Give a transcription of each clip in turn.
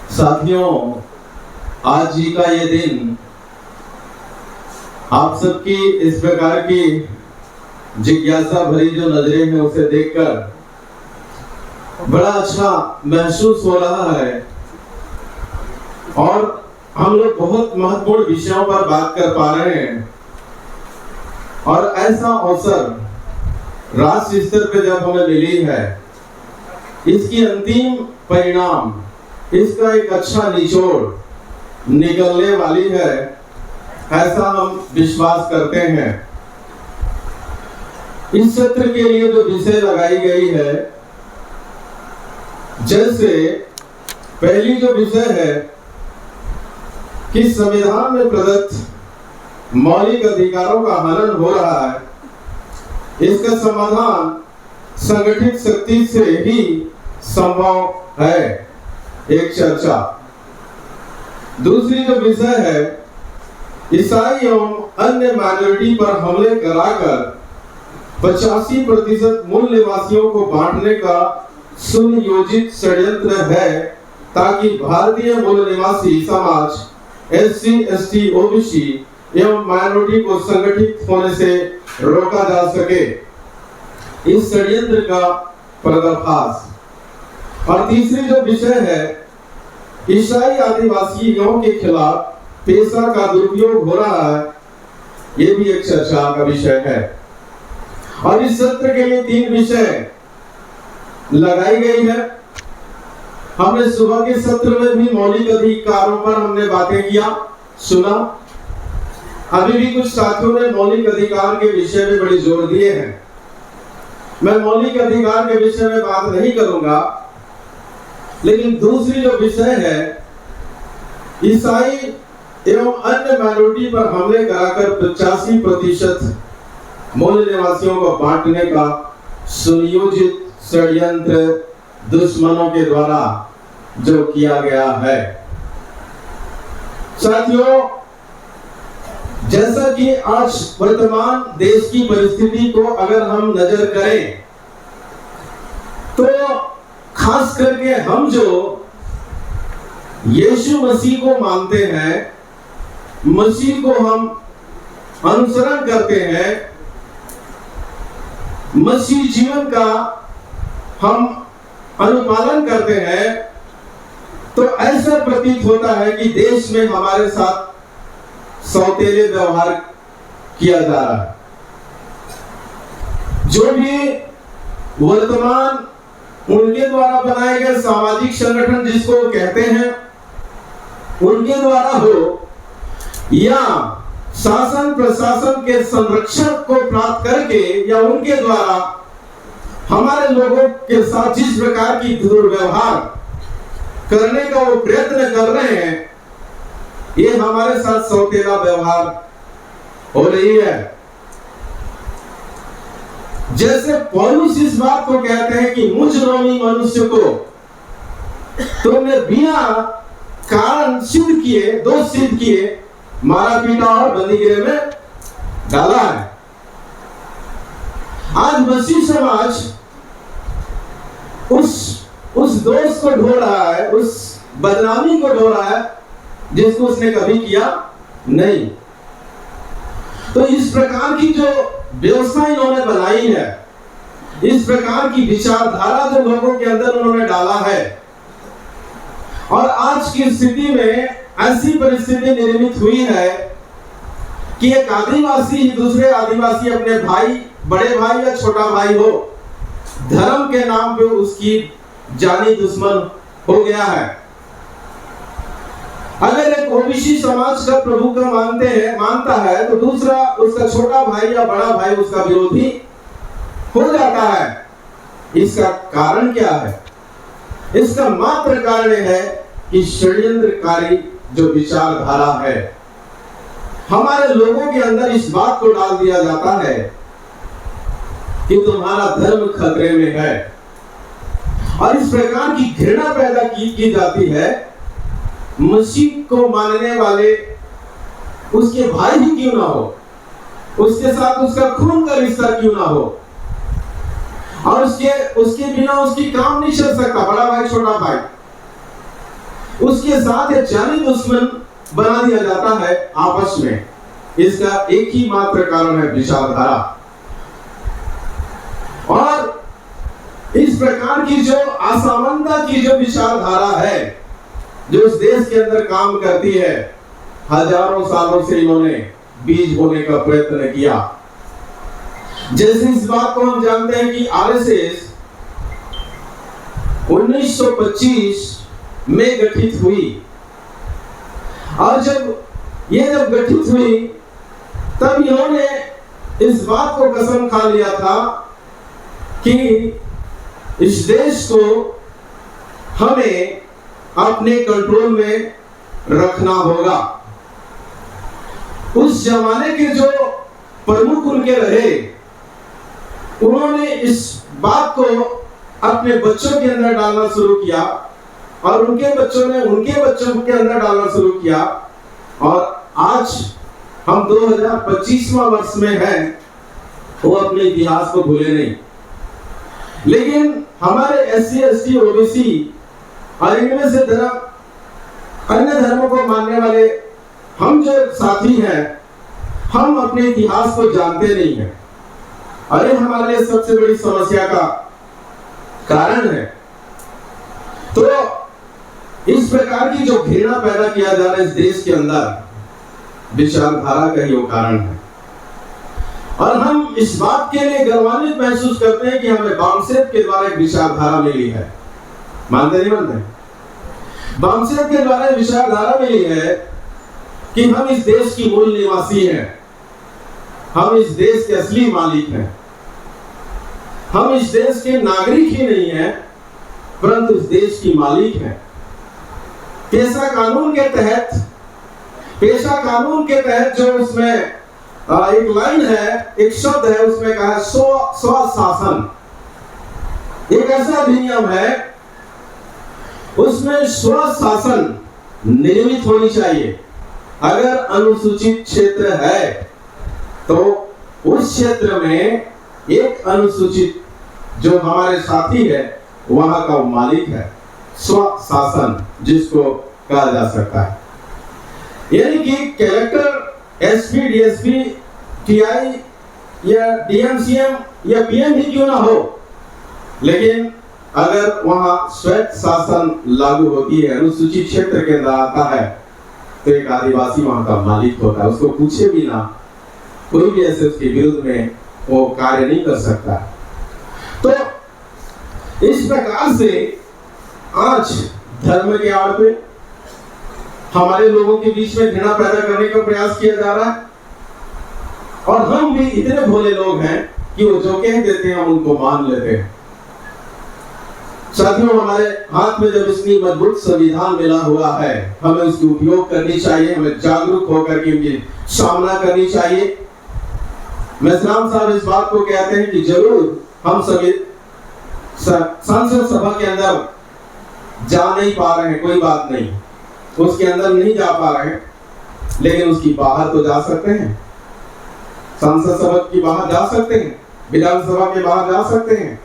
साथियों, आज ही का ये दिन आप सबकी इस प्रकार की जिज्ञासा भरी जो नजरें हैं उसे देखकर बड़ा अच्छा महसूस हो रहा है और हम लोग बहुत महत्वपूर्ण विषयों पर बात कर पा रहे हैं। और ऐसा अवसर राष्ट्रीय स्तर पे जब हमें मिली है, इसकी अंतिम परिणाम, इसका एक अच्छा निचोड़ निकलने वाली है, ऐसा हम विश्वास करते हैं। इस सत्र के लिए जो विषय लगाई गई है, जैसे पहली जो विषय है कि संविधान में प्रदत्त मौलिक अधिकारों का हनन हो रहा है, इसका समाधान संगठित शक्ति से ही संभव है, एक चर्चा। दूसरी जो विषय है, ईसाई एवं अन्य माइनॉरिटी पर हमले कराकर 85% मूल निवासियों को बांटने का सुनियोजित षड्यंत्र है, ताकि भारतीय मूल निवासी समाज SC, ST, OBC एवं माइनॉरिटी को संगठित होने से रोका जा सके। इस षड्यंत्र का पर्दाफाश। और तीसरी जो विषय है, ईसाई आदिवासियों के खिलाफ पेशा का दुरुपयोग हो रहा है, ये भी एक चर्चा का विषय है। और इस सत्र के लिए 3 विषय लगाई गई है। हमने सुबह के सत्र में भी मौलिक अधिकारों पर हमने बातें किया, सुना। अभी भी कुछ साथियों ने मौलिक अधिकार के विषय में बड़ी जोर दिए हैं। मैं मौलिक अधिकार के विषय में बात नहीं करूंगा, लेकिन दूसरी जो विषय है, ईसाई एवं अन्य माइनॉरिटी पर हमले कराकर 85% मूल निवासियों को बांटने का सुनियोजित षड्यंत्र दुश्मनों के द्वारा जो किया गया है। साथियों, जैसा कि आज वर्तमान देश की परिस्थिति को अगर हम नजर करें, तो खास करके हम जो यीशु मसीह को मानते हैं, मसीह को हम अनुसरण करते हैं, मसीह जीवन का हम अनुपालन करते हैं, तो ऐसा प्रतीत होता है कि देश में हमारे साथ सौतेले व्यवहार किया जा रहा है। जो भी वर्तमान उनके द्वारा बनाए गए सामाजिक संगठन जिसको कहते हैं, उनके द्वारा हो या शासन प्रशासन के संरक्षण को प्राप्त करके या उनके द्वारा हमारे लोगों के साथ जिस प्रकार की दुर्व्यवहार करने का वो प्रयत्न कर रहे हैं, ये हमारे साथ सौतेला व्यवहार हो रही है। जैसे पौलुस इस बात को कहते हैं कि मुझ रोमी मनुष्य को तुमने बिना कारण सिद्ध किए, दोष सिद्ध किए, मारा पीटा और बंदी गृह में डाला है। आज मसीह समाज उस दोष को ढो रहा है, उस बदनामी को ढो रहा है जिसको उसने कभी किया नहीं। तो इस प्रकार की जो व्यवस्था इन्होंने बनाई है, इस प्रकार की विचारधारा जो लोगों के अंदर उन्होंने डाला है, और आज की स्थिति में ऐसी परिस्थिति निर्मित हुई है कि एक आदिवासी दूसरे आदिवासी अपने भाई, बड़े भाई या छोटा भाई हो, धर्म के नाम पे उसकी जानी दुश्मन हो गया है। अगर एक ओबीसी समाज का प्रभु का मानता है, तो दूसरा उसका छोटा भाई या बड़ा भाई उसका विरोधी हो जाता है। इसका कारण क्या है? इसका मात्र कारण है कि षड्यंत्रकारी जो विचारधारा है, हमारे लोगों के अंदर इस बात को डाल दिया जाता है कि तुम्हारा धर्म खतरे में है, और इस प्रकार की घृणा पैदा की जाती है। मसीह को मानने वाले उसके भाई ही क्यों ना हो, उसके साथ उसका खून का रिश्ता क्यों ना हो, और उसके बिना उसकी काम नहीं चल सकता, बड़ा भाई छोटा भाई। उसके साथ एक जानी दुश्मन बना दिया जाता है आपस में। इसका एक ही मात्र कारण है विचारधारा। और इस प्रकार की जो असमानता की जो विचारधारा है जो इस देश के अंदर काम करती है, हजारों सालों से इन्होंने बीज बोने का प्रयत्न किया। जैसे इस बात को हम जानते हैं कि आरएसएस 1925 में गठित हुई, और जब गठित हुई तब इन्होंने इस बात को कसम खा लिया था कि इस देश को हमें अपने कंट्रोल में रखना होगा। उस जमाने के जो प्रमुख उनके रहे, उन्होंने इस बात को अपने बच्चों के अंदर डालना शुरू किया, और उनके बच्चों ने उनके बच्चों के अंदर डालना शुरू किया। और आज हम 2025वां वर्ष में हैं, वो अपने इतिहास को भूले नहीं। लेकिन हमारे SC ST OBC और इनमें से अन्य धर्मों को मानने वाले हम जो साथी हैं, हम अपने इतिहास को जानते नहीं हैं। अरे हमारे लिए सबसे बड़ी समस्या का कारण है। तो इस प्रकार की जो घृणा पैदा किया जा रहा है इस देश के अंदर, विचारधारा का ही वो कारण है। और हम इस बात के लिए गर्वान्वित महसूस करते हैं कि हमें बामसेफ के द्वारा एक विचारधारा मिली है। मानते नहीं मानते? बामसेफ के द्वारा विचारधारा मिली है कि हम इस देश की मूल निवासी हैं, हम इस देश के असली मालिक हैं, हम इस देश के नागरिक ही नहीं हैं परंतु इस देश की मालिक हैं। पेशा कानून के तहत जो उसमें एक लाइन है, एक शब्द है, उसमें कहा है स्वशासन। एक ऐसा अधिनियम है उसमें स्वशासन निर्मित होनी चाहिए। अगर अनुसूचित क्षेत्र है तो उस क्षेत्र में एक अनुसूचित जो हमारे साथी है वहां का मालिक है, स्वशासन जिसको कहा जा सकता है। यानी कि कलेक्टर, SP, DSP, TI या DMCM या PM ही क्यों ना हो, लेकिन अगर वहां स्वैत शासन लागू होती है, अनुसूचित क्षेत्र के अंदर आता है, तो एक आदिवासी वहां का मालिक होता है। उसको पूछे भी ना, कोई भी ऐसे उसके विरुद्ध में वो कार्य नहीं कर सकता। तो इस प्रकार से आज धर्म के आड़ पे हमारे लोगों के बीच में घृणा पैदा करने का प्रयास किया जा रहा है। और हम भी इतने भोले लोग हैं कि वो जो कह देते हैं हम उनको मान लेते हैं। साथियों, हमारे हाथ में जब इतनी मजबूत संविधान मिला हुआ है, हमें उसकी उपयोग करनी चाहिए, हमें जागरूक होकर के इनकी सामना करनी चाहिए। मेसराम साहब इस बात को कहते हैं कि जरूर हम सभी संसद सभा के अंदर जा नहीं पा रहे हैं, कोई बात नहीं, उसके अंदर नहीं जा पा रहे हैं, लेकिन उसकी बाहर तो जा सकते हैं। संसद सभा की बाहर जा सकते हैं, विधानसभा के बाहर जा सकते हैं,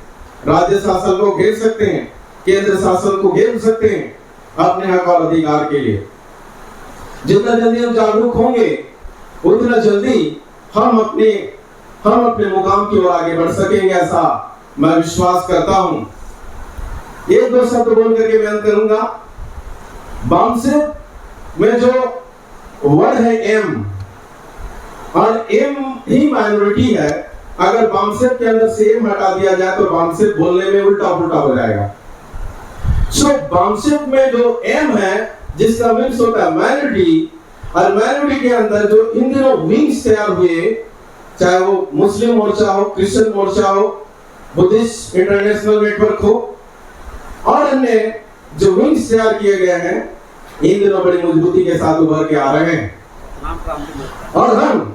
राज्य शासन को घेर सकते हैं, केंद्र शासन को घेर सकते हैं अपने हक और अधिकार के लिए। जितना जल्दी हम जागरूक होंगे उतना जल्दी हम अपने मुकाम की ओर आगे बढ़ सकेंगे, ऐसा मैं विश्वास करता हूं। एक दो शब्द बोल करके मैं अंत करूंगा। बामसेफ में जो वर्ड है एम, और एम ही माइनॉरिटी है। अगर बामसेफ के अंदर से एम हटा दिया जाए तो बामसेफ बोलने में उल्टा पुल्टा हो जाएगा। सो बामसेफ में जो एम है जिसका मीन्स होता है माइनॉरिटी, और माइनॉरिटी के अंदर जो इन दिनों विंग्स तैयार हुए, चाहे वो मुस्लिम मोर्चा हो, क्रिश्चियन मोर्चा हो, बुद्धिस्ट इंटरनेशनल नेटवर्क हो, और अन्य जो विंग्स तैयार किए गए हैं, इन दिनों बड़ी मजबूती के साथ उभर के आ रहे हैं। और हम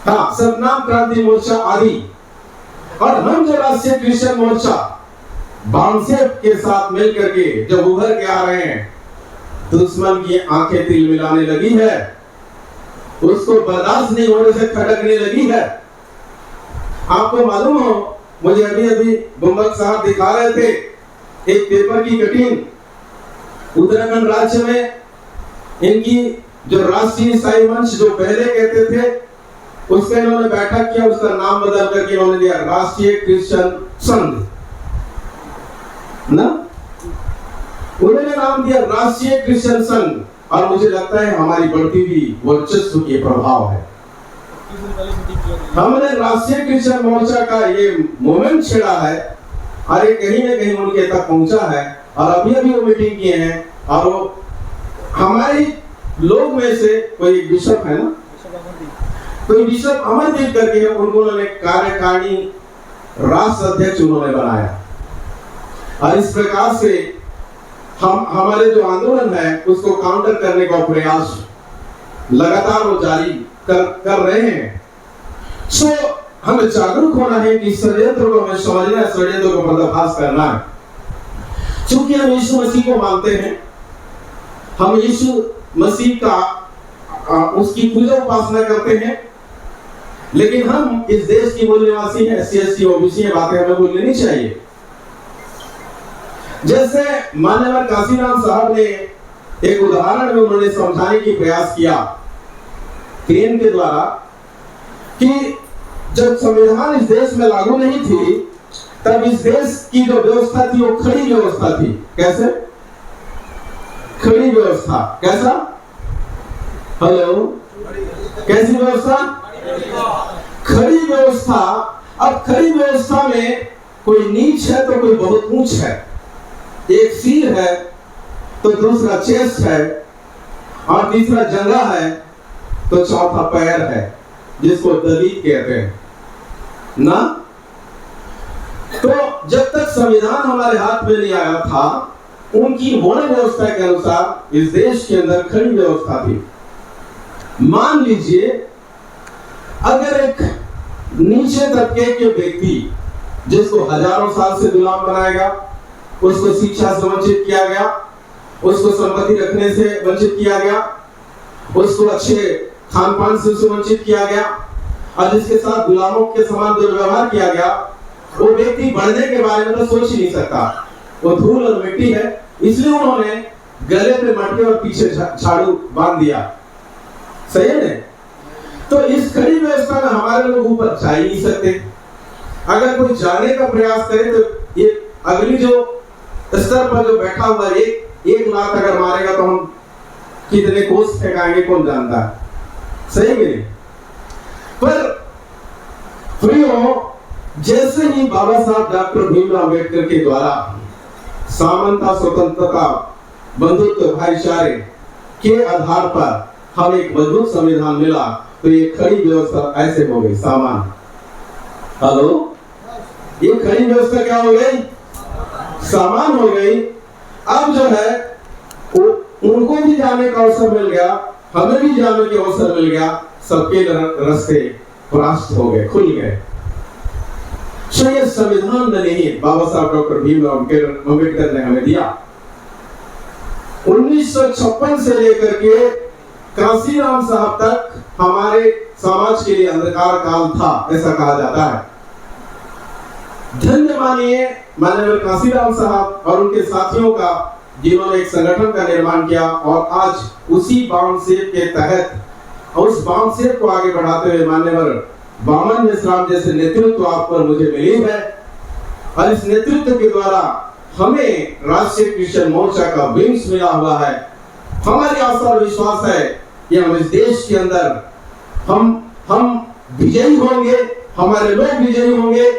सतनाम क्रांति मोर्चा आदि, और हम जो राष्ट्रीय क्रिश्चियन मोर्चा बामसेफ के साथ मिल करके जब उभर के आ रहे हैं, दुश्मन की आंखें तिल मिलाने लगी है, उसको बर्दाश्त नहीं होने से खटकने लगी है। आपको मालूम हो, मुझे अभी बुम्बक साहब दिखा रहे थे एक पेपर की कटिंग, उत्तराखंड राज्य में इनकी जो राष्ट्रीय ईसाई मंच जो पहले कहते थे, उसका इन्होंने बैठक किया, उसका नाम बदल करके इन्होंने दिया राष्ट्रीय क्रिश्चियन संघ ना, उन्होंने नाम दिया राष्ट्रीय क्रिश्चियन संघ। और मुझे लगता है हमारी बढ़ती हुई वर्चस्व के प्रभाव है। हमने राष्ट्रीय क्रिश्चियन मोर्चा का ये मूवमेंट छेड़ा है और ये कहीं ना कहीं उनके तक पहुंचा है। और अभी अभी वो मीटिंग किए हैं और वो हमारे लोग में से कोई बिशप है ना, कोई बिशप अमरदीप करके उनको उन्होंने कार्यकारिणी राष्ट्र अध्यक्ष उन्होंने बनाया। और इस प्रकार से हम हमारे जो आंदोलन है उसको काउंटर करने का प्रयास लगातार वो जारी कर रहे हैं। सो हमें जागरूक होना है कि षड्यंत्र को हमें समझना है, षड्यंत्र को पर्दाफाश करना है। क्योंकि हम यीशु मसीह को मानते हैं, हम यीशु मसीह का उसकी पूजा उपासना करते हैं, लेकिन हम इस देश की मूल निवासी हैं। SC ST OBC बातें हमें भूलनी नहीं चाहिए। जैसे मान्यवर काशीराम साहब ने एक उदाहरण में उन्होंने समझाने की प्रयास किया क्रेन के द्वारा कि जब संविधान इस देश में लागू नहीं थी तब इस देश की जो व्यवस्था थी वो खड़ी व्यवस्था थी। कैसे खड़ी व्यवस्था? कैसा? हेलो, कैसी व्यवस्था? खड़ी व्यवस्था। अब खड़ी व्यवस्था में कोई नीच है तो कोई बहुत ऊंच है, एक सिर है तो दूसरा चेस्ट है और तीसरा जंघा है तो चौथा पैर है, जिसको दलित कहते हैं ना। तो जब तक संविधान हमारे हाथ में नहीं आया था, उनकी वर्ण व्यवस्था के अनुसार इस देश के अंदर खड़ी व्यवस्था थी। मान लीजिए अगर एक नीचे तबके के व्यक्ति जिसको हजारों साल से गुलाम बनाएगा, उसको शिक्षा से वंचित किया गया, उसको संपत्ति रखने से वंचित किया गया, उसको अच्छे खान पान से उसे वंचित किया गया और जिसके साथ गुलामों के समान दुर्व्यवहार किया गया, वो व्यक्ति बढ़ने के बारे में तो सोच ही नहीं सकता। वो धूल और मिट्टी है, इसलिए उन्होंने गले पे मटके और पीछे झाड़ू बांध दिया। सही है ना? तो इस खड़ी व्यवस्था में हमारे लोग ऊपर जा ही नहीं सकते। अगर कोई जाने का प्रयास करे तो ये अगली जो स्तर पर जो बैठा हुआ एक लात अगर मारेगा तो हम कितने कोस फेंकाएंगे कौन जानता है। सही है? पर प्रियो, जैसे ही बाबा साहब डॉक्टर भीमराव अम्बेडकर के द्वारा समानता, स्वतंत्रता, बंधुत्व, भाईचारे के आधार पर हमें एक मजबूत संविधान मिला, तो ये खड़ी व्यवस्था ऐसे हो गई सामान। हेलो, ये खड़ी व्यवस्था क्या हो गई? सामान हो गई। अब जो है उनको भी जाने का अवसर मिल गया, हमें भी जाने का अवसर मिल गया, सबके रास्ते प्रशस्त हो गए, खुल गए। ये संविधान में नहीं, बाबा साहब डॉक्टर भीमराव अम्बेडकर ने हमें दिया। 1956 से लेकर के काशीराम साहब तक हमारे समाज के लिए अंधकार काल था, ऐसा कहा जाता है। धन्य मानिए माननीय काशीराम साहब और उनके साथियों का, जिन्होंने एक संगठन का निर्माण किया और आज उसी बामसेब के तहत और उस बामसेब को आगे बढ़ाते हुए माननीय वामन मिश्राम जैसे नेतृत्व आप पर मुझे मिली है। और इस नेतृत्व के द्वारा हमें राष्ट्रीय क्रिश्चियन मोर्चा का विंग्स मिला हुआ है। हमारी आशा और विश्वास है कि हम इस देश के अंदर हम विजयी होंगे, हमारे लोग विजयी होंगे।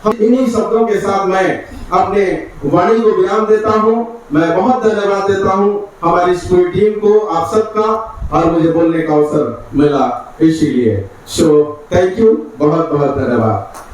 हम इन्हीं शब्दों के साथ मैं अपने वाणी को विराम देता हूं। मैं बहुत धन्यवाद देता हूं हमारी इस पूरी टीम को, आप सबका, और मुझे बोलने का अवसर मिला इसीलिए। सो थैंक यू, बहुत बहुत धन्यवाद।